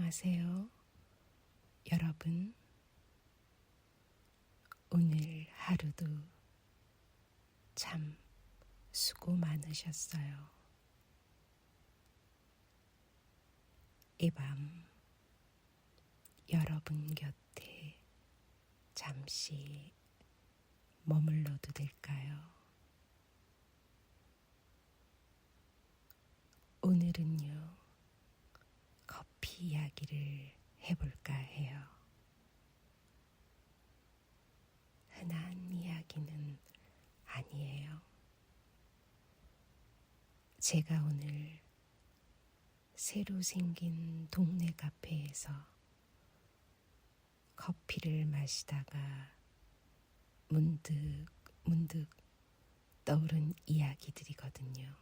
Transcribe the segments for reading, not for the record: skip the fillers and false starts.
안녕하세요. 여러분, 오늘 하루도 참 수고 많으셨어요. 이 밤 여러분 곁에 잠시 머물러도 될까요? 오늘은요, 커피 이야기를 해볼까 해요. 흔한 이야기는 아니에요. 제가 오늘 새로 생긴 동네 카페에서 커피를 마시다가 문득 떠오른 이야기들이거든요.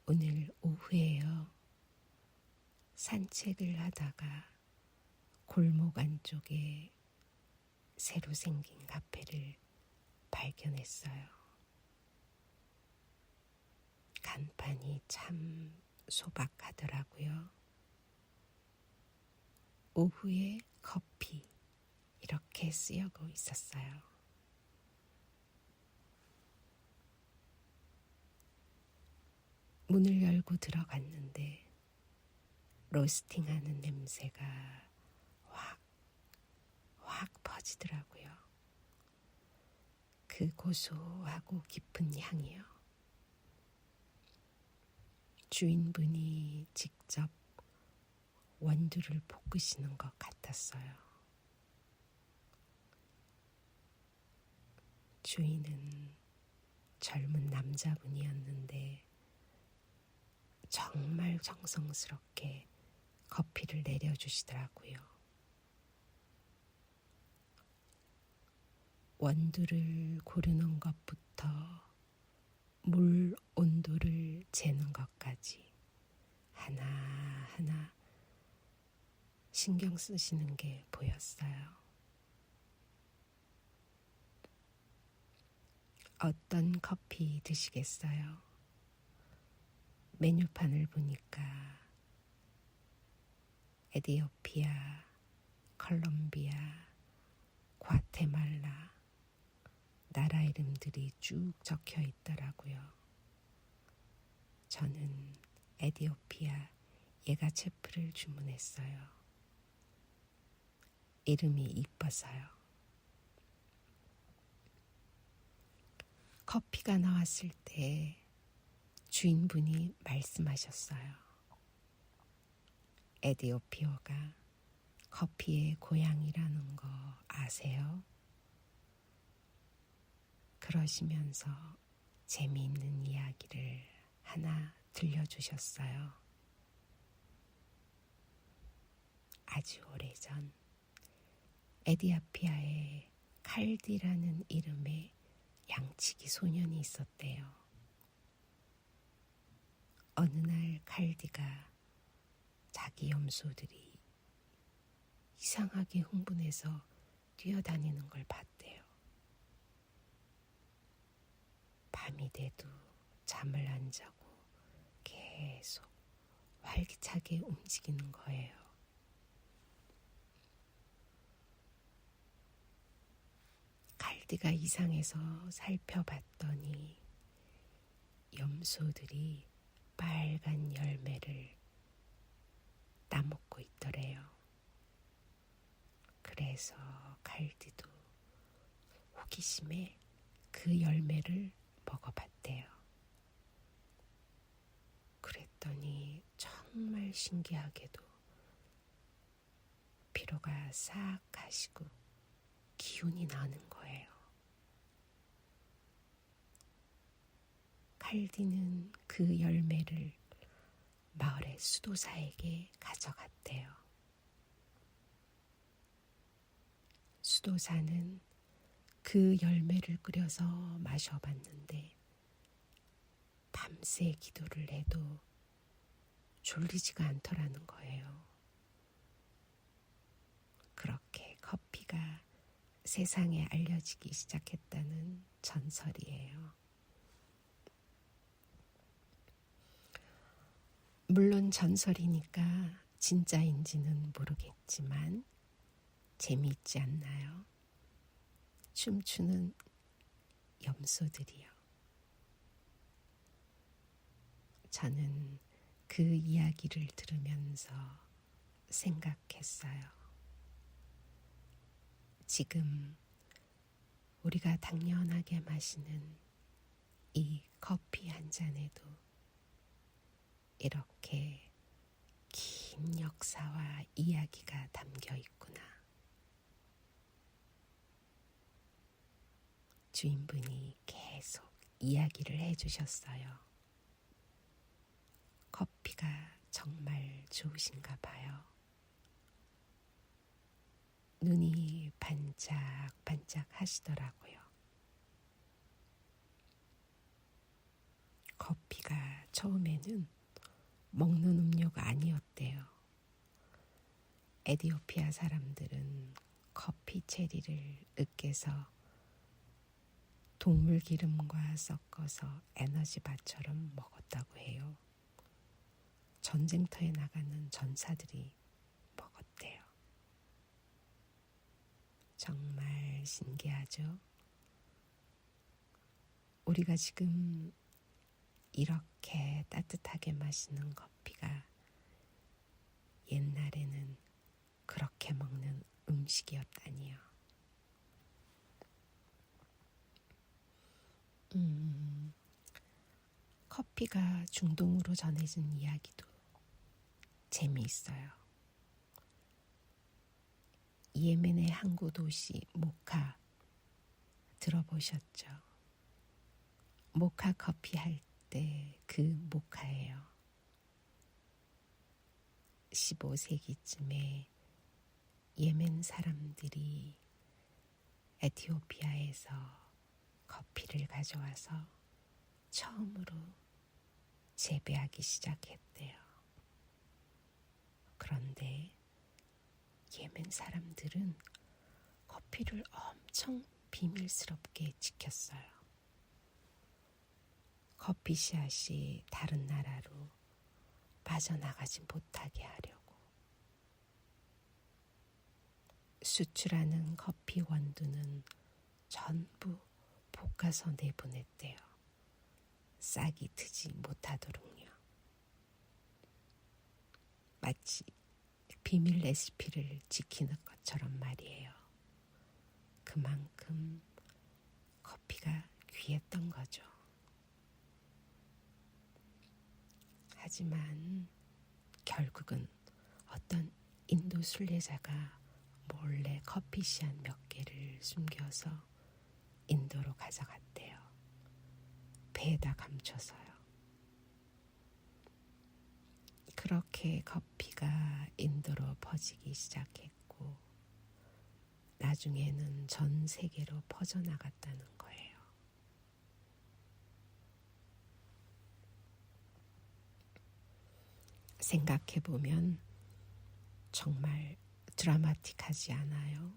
오늘 오후에요. 산책을 하다가 골목 안쪽에 새로 생긴 카페를 발견했어요. 간판이 참 소박하더라고요. 오후에 커피 이렇게 쓰여져 있었어요. 문을 열고 들어갔는데 로스팅하는 냄새가 확 퍼지더라고요. 그 고소하고 깊은 향이요. 주인분이 직접 원두를 볶으시는 것 같았어요. 주인은 젊은 남자분이었는데 정말 정성스럽게 커피를 내려주시더라고요. 원두를 고르는 것부터 물 온도를 재는 것까지 하나하나 신경 쓰시는 게 보였어요. 어떤 커피 드시겠어요? 메뉴판을 보니까 에티오피아, 콜롬비아, 과테말라 나라 이름들이 쭉 적혀 있더라고요. 저는 에티오피아 예가체프를 주문했어요. 이름이 이뻐서요. 커피가 나왔을 때 주인분이 말씀하셨어요. 에티오피아가 커피의 고향이라는 거 아세요? 그러시면서 재미있는 이야기를 하나 들려주셨어요. 아주 오래전 에티오피아에 칼디라는 이름의 양치기 소년이 있었대요. 어느 날 칼디가 자기 염소들이 이상하게 흥분해서 뛰어다니는 걸 봤대요. 밤이 돼도 잠을 안 자고 계속 활기차게 움직이는 거예요. 칼디가 이상해서 살펴봤더니 염소들이 빨간 열매를 따먹고 있더래요. 그래서 칼디도 호기심에 그 열매를 먹어봤대요. 그랬더니 정말 신기하게도 피로가 싹 가시고 기운이 나는 거예요. 칼디는 그 열매를 마을의 수도사에게 가져갔대요. 수도사는 그 열매를 끓여서 마셔봤는데 밤새 기도를 해도 졸리지가 않더라는 거예요. 그렇게 커피가 세상에 알려지기 시작했다는 전설이에요. 물론 전설이니까 진짜인지는 모르겠지만 재미있지 않나요? 춤추는 염소들이요. 저는 그 이야기를 들으면서 생각했어요. 지금 우리가 당연하게 마시는 이 커피 한 잔에도 이렇게 긴 역사와 이야기가 담겨 있구나. 주인분이 계속 이야기를 해주셨어요. 커피가 정말 좋으신가 봐요. 눈이 반짝반짝 하시더라고요. 커피가 처음에는 먹는 음료가 아니었대요. 에티오피아 사람들은 커피 체리를 으깨서 동물 기름과 섞어서 에너지바처럼 먹었다고 해요. 전쟁터에 나가는 전사들이 먹었대요. 정말 신기하죠? 우리가 지금 이렇게 따뜻하게 마시는 커피가 옛날에는 그렇게 먹는 음식이었다니요. 커피가 중동으로 전해진 이야기도 재미있어요. 예멘의 항구 도시 모카 들어보셨죠? 모카 커피 할 때 그 모카예요. 15세기쯤에 예멘 사람들이 에티오피아에서 커피를 가져와서 처음으로 재배하기 시작했대요. 그런데 예멘 사람들은 커피를 엄청 비밀스럽게 지켰어요. 커피 씨앗이 다른 나라로 빠져나가지 못하게 하려고. 수출하는 커피 원두는 전부 볶아서 내보냈대요. 싹이 트지 못하도록요. 마치 비밀 레시피를 지키는 것처럼 말이에요. 그만큼 커피가 귀했던 거죠. 하지만 결국은 어떤 인도 순례자가 몰래 커피 씨앗 몇 개를 숨겨서 인도로 가져갔대요. 배에다 감춰서요. 그렇게 커피가 인도로 퍼지기 시작했고 나중에는 전 세계로 퍼져나갔다는 거예요. 생각해보면 정말 드라마틱하지 않아요?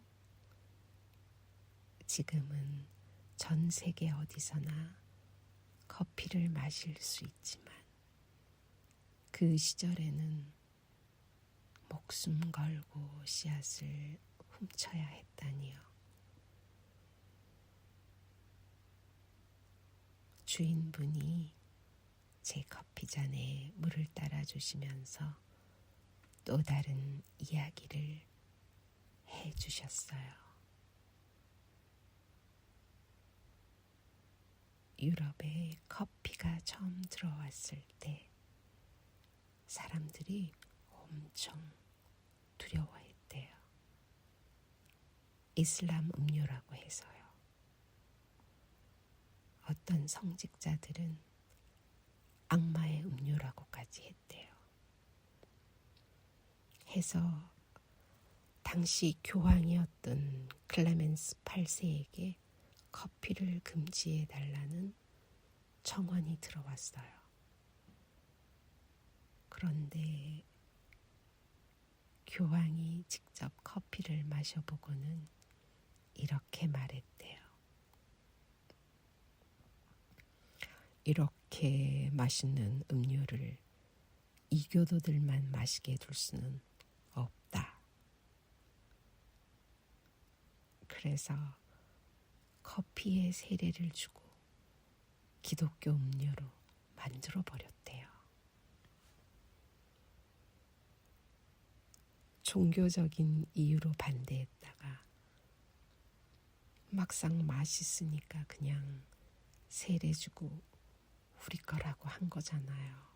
지금은 전 세계 어디서나 커피를 마실 수 있지만 그 시절에는 목숨 걸고 씨앗을 훔쳐야 했다니요. 주인분이 제 커피잔에 물을 따라주시면서 또 다른 이야기를 해주셨어요. 유럽에 커피가 처음 들어왔을 때 사람들이 엄청 두려워했대요. 이슬람 음료라고 해서요. 어떤 성직자들은 악마의 음료라고까지 했대요. 해서 당시 교황이었던 클레멘스 8세에게 커피를 금지해달라는 청원이 들어왔어요. 그런데 교황이 직접 커피를 마셔보고는 이렇게 말했대요. 이렇게 맛있는 음료를 이교도들만 마시게 둘 수는 없다. 그래서 커피에 세례를 주고 기독교 음료로 만들어 버렸대요. 종교적인 이유로 반대했다가 막상 맛있으니까 그냥 세례 주고 우리 거라고 한 거잖아요.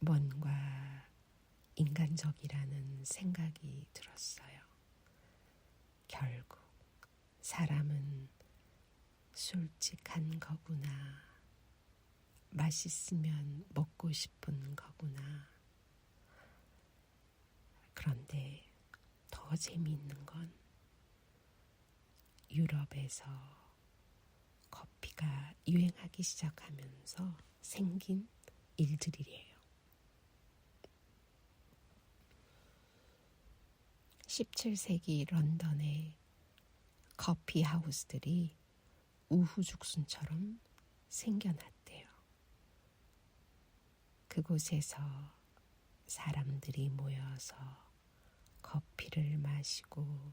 뭔가 인간적이라는 생각이 들었어요. 결국 사람은 솔직한 거구나. 맛있으면 먹고 싶은 거구나. 그런데 더 재미있는 건 유럽에서 커피가 유행하기 시작하면서 생긴 일들이래요. 17세기 런던의 커피 하우스들이 우후죽순처럼 생겨났대요. 그곳에서 사람들이 모여서 커피를 마시고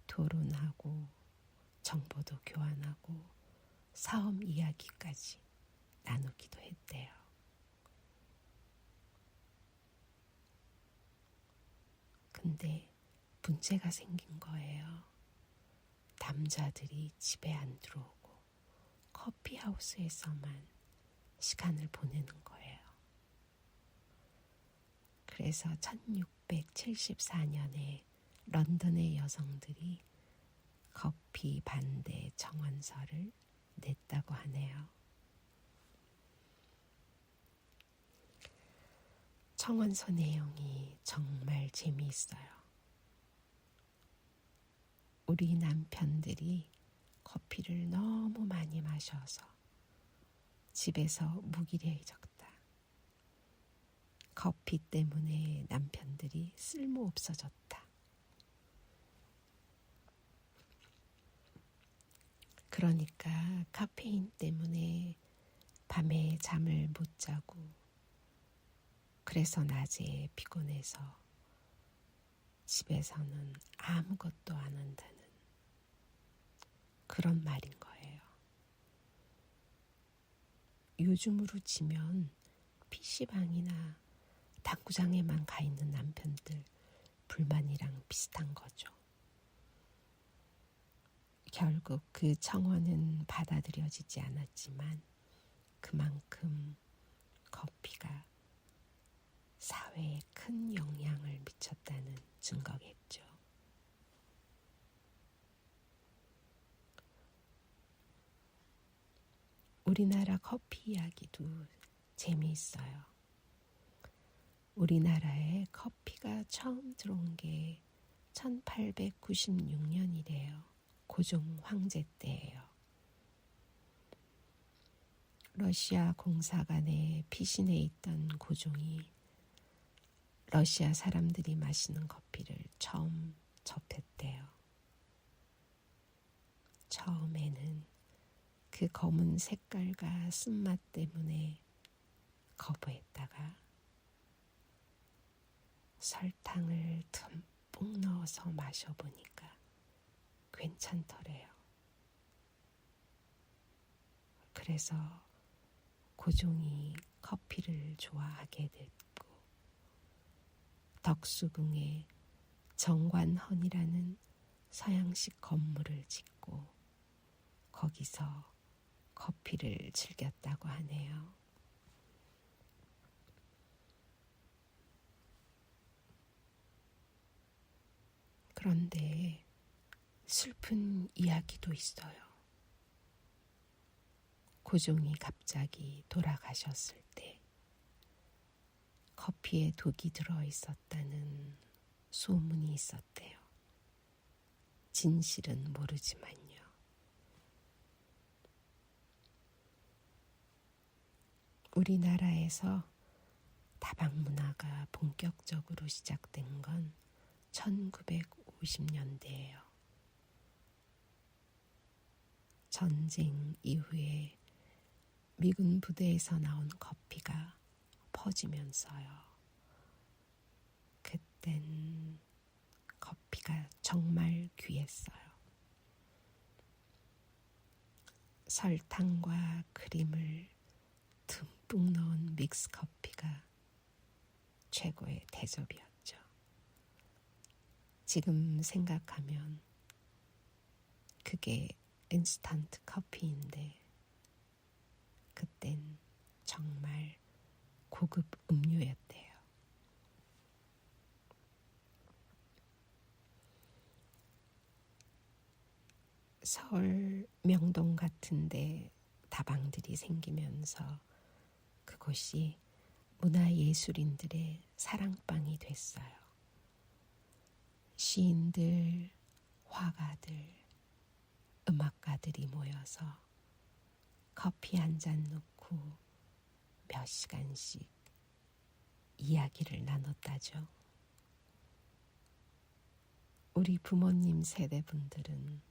토론하고 정보도 교환하고 사업 이야기까지 나누기도 했대요. 근데 문제가 생긴 거예요. 남자들이 집에 안 들어오고 커피하우스에서만 시간을 보내는 거예요. 그래서 1674년에 런던의 여성들이 커피 반대 청원서를 냈다고 하네요. 청원서 내용이 정말 재미있어요. 우리 남편들이 커피를 너무 많이 마셔서 집에서 무기력해졌다. 커피 때문에 남편들이 쓸모없어졌다. 그러니까 카페인 때문에 밤에 잠을 못 자고 그래서 낮에 피곤해서 집에서는 아무것도 안 한다는 그런 말인 거예요. 요즘으로 치면 PC방이나 당구장에만 가 있는 남편들 불만이랑 비슷한 거죠. 결국 그 청원은 받아들여지지 않았지만 그만큼 커피가 사회에 큰 영향을 미쳤다는 증거겠죠. 우리나라 커피 이야기도 재미있어요. 우리나라에 커피가 처음 들어온 게 1896년이래요. 고종 황제 때예요. 러시아 공사관에 피신해 있던 고종이 러시아 사람들이 마시는 커피를 처음 접했대요. 처음에는 그 검은 색깔과 쓴맛 때문에 거부했다가 설탕을 듬뿍 넣어서 마셔보니까 괜찮더래요. 그래서 고종이 커피를 좋아하게 됐고 덕수궁에 정관헌이라는 서양식 건물을 짓고 거기서 커피를 즐겼다고 하네요. 그런데 슬픈 이야기도 있어요. 고종이 갑자기 돌아가셨을 때 커피에 독이 들어있었다는 소문이 있었대요. 진실은 모르지만요. 우리나라에서 다방 문화가 본격적으로 시작된 건 1950년대예요. 전쟁 이후에 미군 부대에서 나온 커피가 퍼지면서요. 그땐 커피가 정말 귀했어요. 설탕과 크림을 듬뿍 넣은 믹스 커피가 최고의 대접이었죠. 지금 생각하면 그게 인스턴트 커피인데 그땐 정말 고급 음료였대요. 서울 명동 같은데 다방들이 생기면서 그곳이 문화예술인들의 사랑방이 됐어요. 시인들, 화가들, 음악가들이 모여서 커피 한 잔 놓고 몇 시간씩 이야기를 나눴다죠. 우리 부모님 세대분들은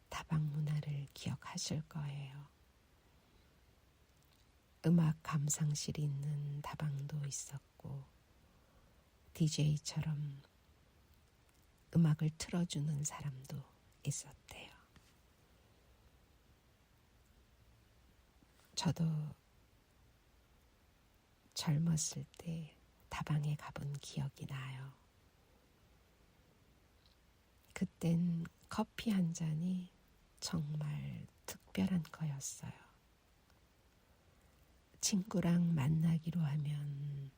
다방 문화를 기억하실 거예요. 음악 감상실이 있는 다방도 있었고 DJ처럼 음악을 틀어주는 사람도 있었대요. 저도 젊었을 때 다방에 가본 기억이 나요. 그땐 커피 한 잔이 정말 특별한 거였어요. 친구랑 만나기로 하면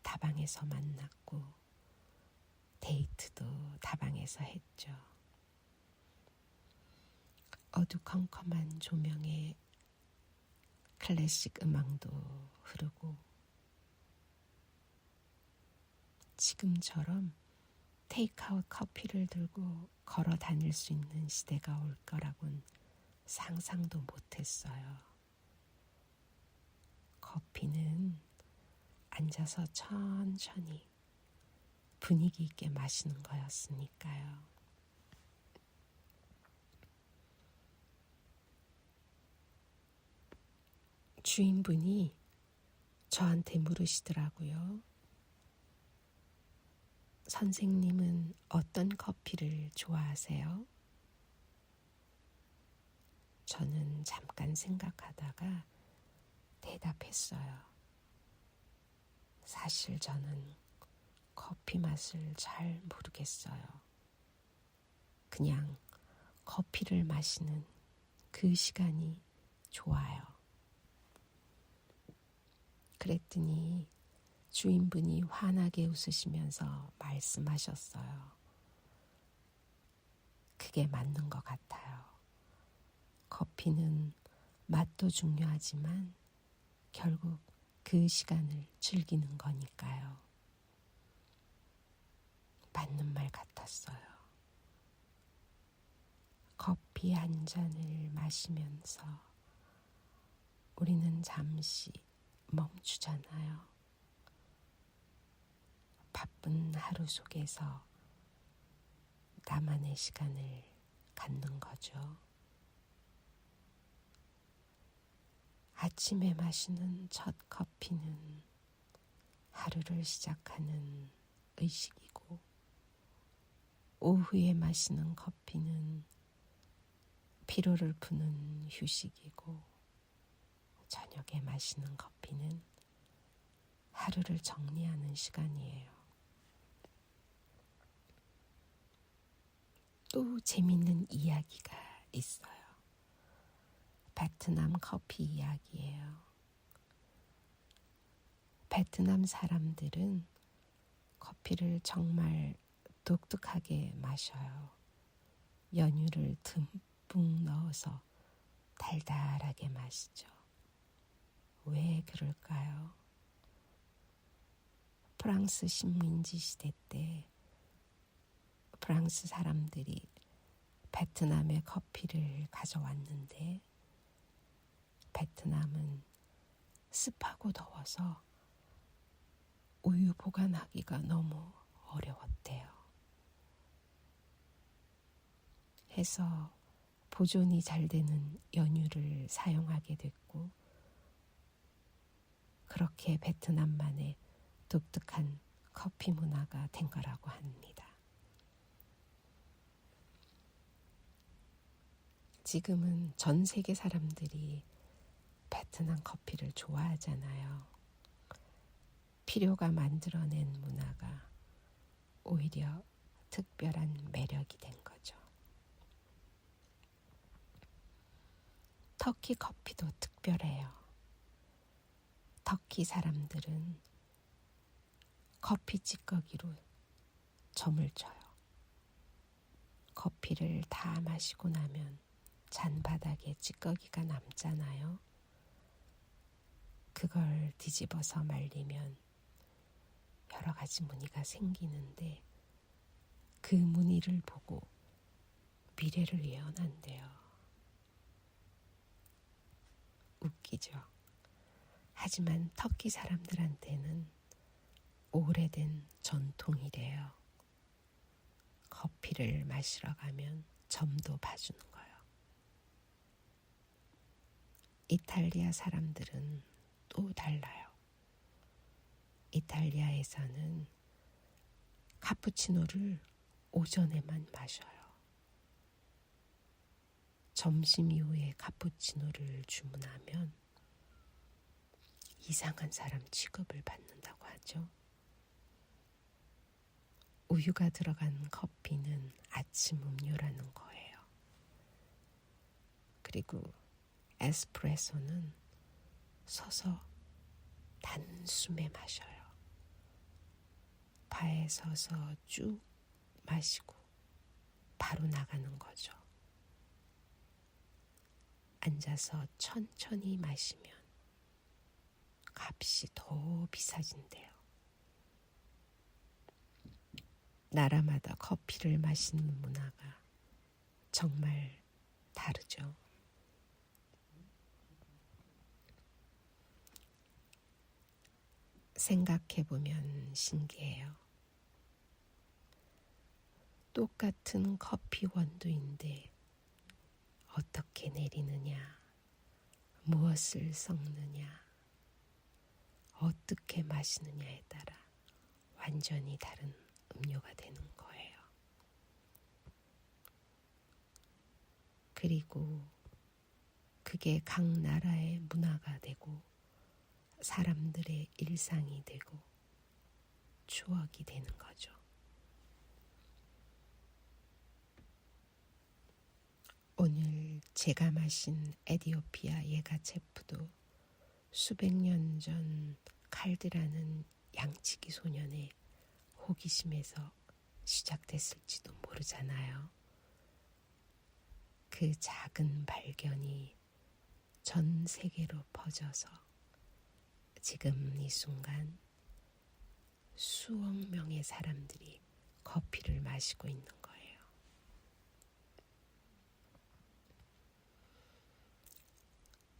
다방에서 만났고 데이트도 다방에서 했죠. 어두컴컴한 조명에 클래식 음악도 흐르고 지금처럼 테이크아웃 커피를 들고 걸어 다닐 수 있는 시대가 올 거라곤 상상도 못했어요. 커피는 앉아서 천천히 분위기 있게 마시는 거였으니까요. 주인분이 저한테 물으시더라고요. 선생님은 어떤 커피를 좋아하세요? 저는 잠깐 생각하다가 대답했어요. 사실 저는 커피 맛을 잘 모르겠어요. 그냥 커피를 마시는 그 시간이 좋아요. 그랬더니 주인분이 환하게 웃으시면서 말씀하셨어요. 그게 맞는 것 같아요. 커피는 맛도 중요하지만 결국 그 시간을 즐기는 거니까요. 맞는 말 같았어요. 커피 한 잔을 마시면서 우리는 잠시 멈추잖아요. 바쁜 하루 속에서 나만의 시간을 갖는 거죠. 아침에 마시는 첫 커피는 하루를 시작하는 의식이고 오후에 마시는 커피는 피로를 푸는 휴식이고 저녁에 마시는 커피는 하루를 정리하는 시간이에요. 또 재밌는 이야기가 있어요. 베트남 커피 이야기예요. 베트남 사람들은 커피를 정말 독특하게 마셔요. 연유를 듬뿍 넣어서 달달하게 마시죠. 왜 그럴까요? 프랑스 식민지 시대 때 프랑스 사람들이 베트남에 커피를 가져왔는데 베트남은 습하고 더워서 우유 보관하기가 너무 어려웠대요. 해서 보존이 잘 되는 연유를 사용하게 됐고, 그렇게 베트남만의 독특한 커피 문화가 된 거라고 합니다. 지금은 전 세계 사람들이 베트남 커피를 좋아하잖아요. 필요가 만들어낸 문화가 오히려 특별한 매력이 된 거죠. 터키 커피도 특별해요. 터키 사람들은 커피 찌꺼기로 점을 쳐요. 커피를 다 마시고 나면 잔바닥에 찌꺼기가 남잖아요. 그걸 뒤집어서 말리면 여러 가지 무늬가 생기는데, 그 무늬를 보고 미래를 예언한대요. 웃기죠? 하지만 터키 사람들한테는 오래된 전통이래요. 커피를 마시러 가면 점도 봐주는 거예요. 이탈리아 사람들은 또 달라요. 이탈리아에서는 카푸치노를 오전에만 마셔요. 점심 이후에 카푸치노를 주문하면 이상한 사람 취급을 받는다고 하죠. 우유가 들어간 커피는 아침 음료라는 거예요. 그리고 에스프레소는 서서 단숨에 마셔요. 바에 서서 쭉 마시고 바로 나가는 거죠. 앉아서 천천히 마시면 값이 더 비싸진대요. 나라마다 커피를 마시는 문화가 정말 다르죠. 생각해보면 신기해요. 똑같은 커피 원두인데 어떻게 내리느냐, 무엇을 섞느냐, 어떻게 마시느냐에 따라 완전히 다른 음료가 되는 거예요. 그리고 그게 각 나라의 문화가 되고 사람들의 일상이 되고 추억이 되는 거죠. 오늘 제가 마신 에티오피아 예가체프도 수백 년 전 칼드라는 양치기 소년의 호기심에서 시작됐을지도 모르잖아요. 그 작은 발견이 전 세계로 퍼져서 지금 이 순간 수억 명의 사람들이 커피를 마시고 있는 거예요.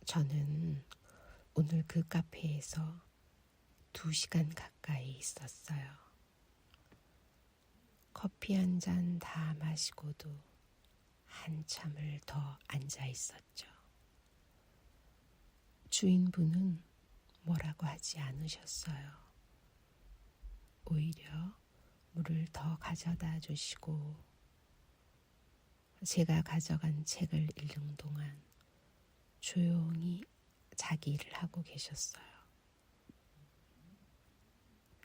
저는 오늘 그 카페에서 2시간 가까이 있었어요. 커피 한 잔 다 마시고도 한참을 더 앉아 있었죠. 주인분은 뭐라고 하지 않으셨어요. 오히려 물을 더 가져다 주시고 제가 가져간 책을 읽는 동안 조용히 자기 일을 하고 계셨어요.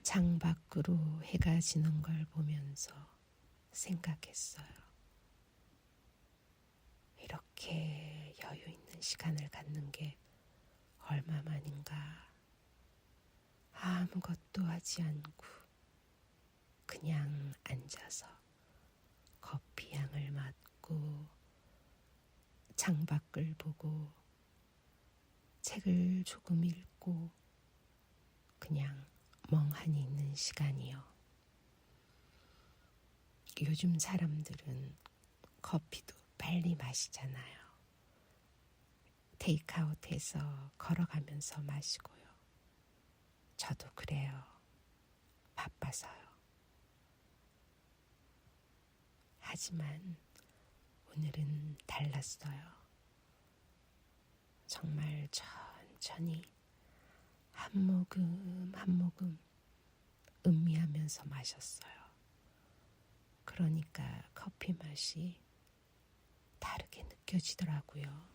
창밖으로 해가 지는 걸 보면서 생각했어요. 이렇게 여유 있는 시간을 갖는 게 얼마만인가. 아무것도 하지 않고 그냥 앉아서 커피 향을 맡고 창밖을 보고 책을 조금 읽고 그냥 멍하니 있는 시간이요. 요즘 사람들은 커피도 빨리 마시잖아요. 테이크아웃해서 걸어가면서 마시고요. 저도 그래요. 바빠서요. 하지만 오늘은 달랐어요. 정말 천천히 한 모금 한 모금 음미하면서 마셨어요. 그러니까 커피 맛이 다르게 느껴지더라고요.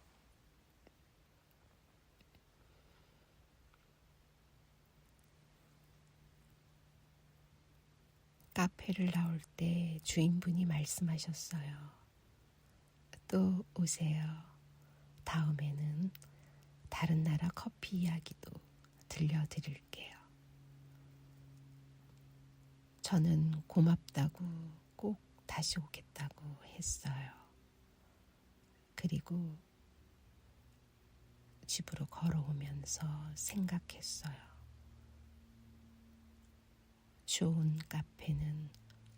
카페를 나올 때 주인분이 말씀하셨어요. 또 오세요. 다음에는 다른 나라 커피 이야기도 들려드릴게요. 저는 고맙다고 꼭 다시 오겠다고 했어요. 그리고 집으로 걸어오면서 생각했어요. 좋은 카페는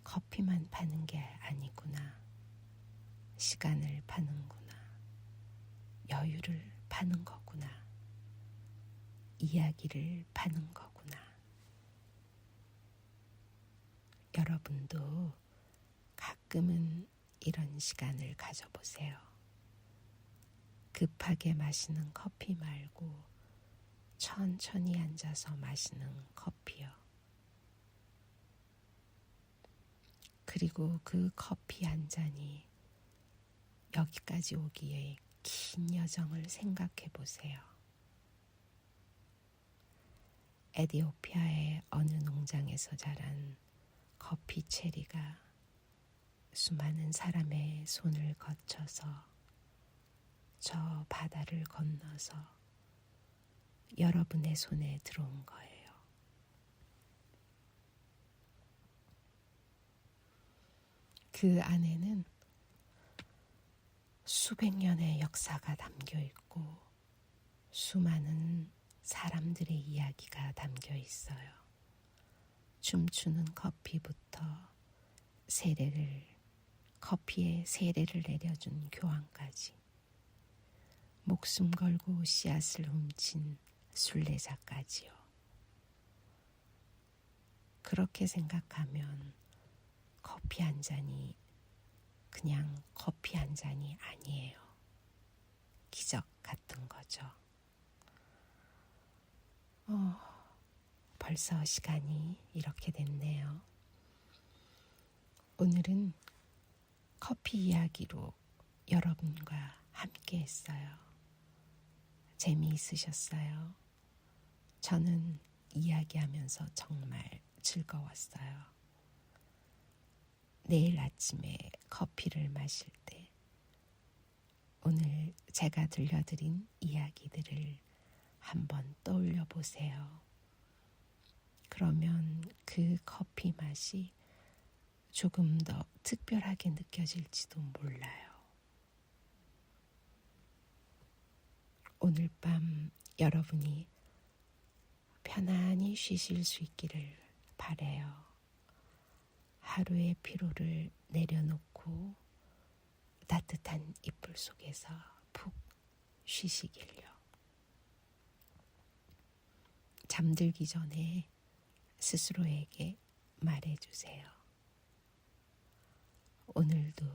커피만 파는 게 아니구나. 시간을 파는구나. 여유를 파는 거구나. 이야기를 파는 거구나. 여러분도 가끔은 이런 시간을 가져보세요. 급하게 마시는 커피 말고 천천히 앉아서 마시는 커피요. 그리고 그 커피 한 잔이 여기까지 오기에 긴 여정을 생각해 보세요. 에티오피아의 어느 농장에서 자란 커피 체리가 수많은 사람의 손을 거쳐서 저 바다를 건너서 여러분의 손에 들어온 거예요. 그 안에는 수백 년의 역사가 담겨 있고 수많은 사람들의 이야기가 담겨 있어요. 춤추는 커피부터 커피에 세례를 내려준 교황까지, 목숨 걸고 씨앗을 훔친 순례자까지요. 그렇게 생각하면 커피 한 잔이 그냥 커피 한 잔이 아니에요. 기적 같은 거죠. 벌써 시간이 이렇게 됐네요. 오늘은 커피 이야기로 여러분과 함께 했어요. 재미있으셨어요? 저는 이야기하면서 정말 즐거웠어요. 내일 아침에 커피를 마실 때 오늘 제가 들려드린 이야기들을 한번 떠올려 보세요. 그러면 그 커피 맛이 조금 더 특별하게 느껴질지도 몰라요. 오늘 밤 여러분이 편안히 쉬실 수 있기를 바라요. 하루의 피로를 내려놓고 따뜻한 이불 속에서 푹 쉬시길요. 잠들기 전에 스스로에게 말해주세요. 오늘도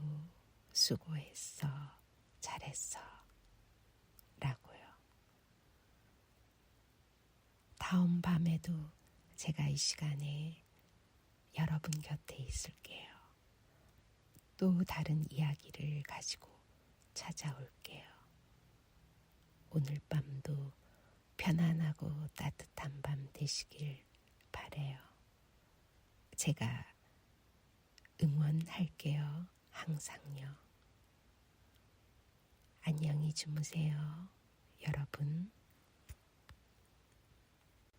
수고했어, 잘했어 라고요. 다음 밤에도 제가 이 시간에 여러분 곁에 있을게요. 또 다른 이야기를 가지고 찾아올게요. 오늘 밤도 편안하고 따뜻한 밤 되시길 바라요. 제가 응원할게요. 항상요. 안녕히 주무세요, 여러분.